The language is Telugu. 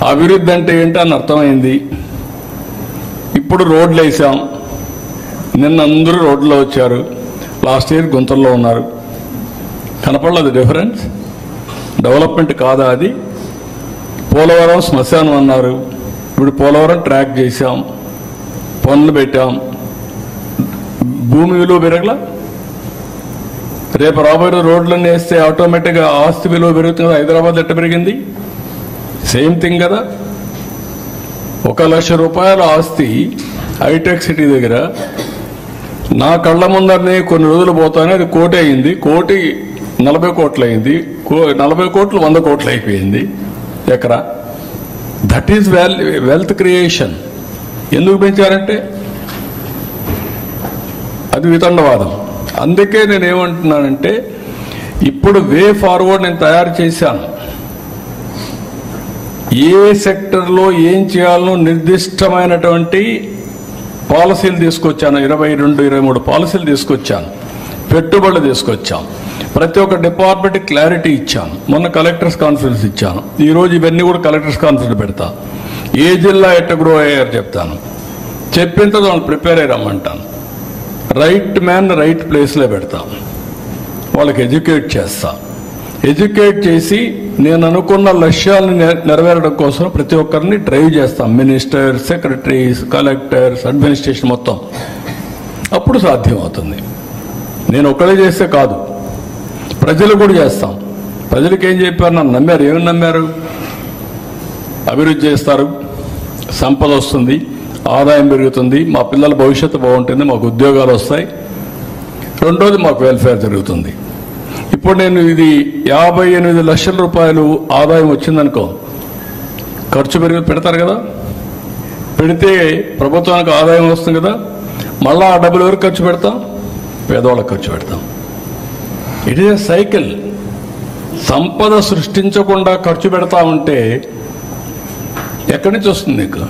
అభివృద్ధి అంటే ఏంటో అని అర్థమైంది. ఇప్పుడు రోడ్లు వేసాం. నిన్న అందరూ రోడ్లో వచ్చారు. లాస్ట్ ఇయర్ గుంతల్లో ఉన్నారు. కనపడలేదు డిఫరెన్స్. డెవలప్మెంట్ కాదా అది? పోలవరం శ్మశానం అన్నారు. ఇప్పుడు పోలవరం ట్రాక్ చేశాం, పనులు పెట్టాం, భూమి విలువ పెరగల. రేపు రాబోయే రోడ్లన్నీ వేస్తే ఆటోమేటిక్గా ఆస్తి విలువ పెరుగుతుంది. హైదరాబాద్ ఎట్ట పెరిగింది? సేమ్ థింగ్ కదా. 1,00,000 రూపాయల ఆస్తి హైటెక్ సిటీ దగ్గర నా కళ్ళ ముందరనే కొన్ని రోజులు పోతానే అది 1 కోటి అయింది. 1 కోటి 40 కోట్లు అయింది. 40 కోట్లు 100 కోట్లు అయిపోయింది ఎకరా. That is wealth creation. ఎందుకు పెంచారంటే అది వితండవాదం. అందుకే నేనేమంటున్నానంటే ఇప్పుడు వే ఫార్వర్డ్ నేను తయారు చేశాను. ఏ సెక్టర్లో ఏం చేయాలనో నిర్దిష్టమైనటువంటి పాలసీలు తీసుకొచ్చాను. 22, 23 పాలసీలు తీసుకొచ్చాను. పెట్టుబడులు తీసుకొచ్చాం. ప్రతి ఒక్క డిపార్ట్మెంట్ క్లారిటీ ఇచ్చాను. మొన్న కలెక్టర్స్ కాన్ఫరెన్స్ ఇచ్చాను. ఈరోజు ఇవన్నీ కూడా కలెక్టర్స్ కాన్ఫరెన్స్ పెడతా. ఏ జిల్లా ఎట్ట గ్రో అయ్యారు చెప్తాను. చెప్పిన తర్వాత వాళ్ళు ప్రిపేర్ అయ్యి రమ్మంటాను. రైట్ మ్యాన్ రైట్ ప్లేస్లో పెడతాం. వాళ్ళకి ఎడ్యుకేట్ చేస్తా. ఎడ్యుకేట్ చేసి నేను అనుకున్న లక్ష్యాలను నెరవేరడం కోసం ప్రతి ఒక్కరిని డ్రైవ్ చేస్తాం. మినిస్టర్స్, సెక్రటరీస్, కలెక్టర్స్, అడ్మినిస్ట్రేషన్ మొత్తం. అప్పుడు సాధ్యం అవుతుంది. నేను ఒక్కడే చేస్తే కాదు, ప్రజలు కూడా చేస్తాం. ప్రజలకు ఏం చెప్పారు? నన్ను నమ్మారు. ఏమని నమ్మారు? అభివృద్ధి చేస్తారు, సంపద వస్తుంది, ఆదాయం పెరుగుతుంది, మా పిల్లల భవిష్యత్తు బాగుంటుంది, మాకు ఉద్యోగాలు వస్తాయి, రెండోది మాకు వెల్ఫేర్ జరుగుతుంది. ఇప్పుడు నేను ఇది 58 లక్షల రూపాయలు ఆదాయం వచ్చిందనుకో, ఖర్చు పెడతారు కదా. పెడితే ప్రభుత్వానికి ఆదాయం వస్తుంది కదా. మళ్ళా ఆ డబ్బులు ఎవరికి ఖర్చు పెడతాం? పేదవాళ్ళకి ఖర్చు పెడతాం. It is a cycle. సంపద సృష్టించకుండా ఖర్చు పెడతా ఉంటే ఎక్కడి నుంచి వస్తుంది నీకు?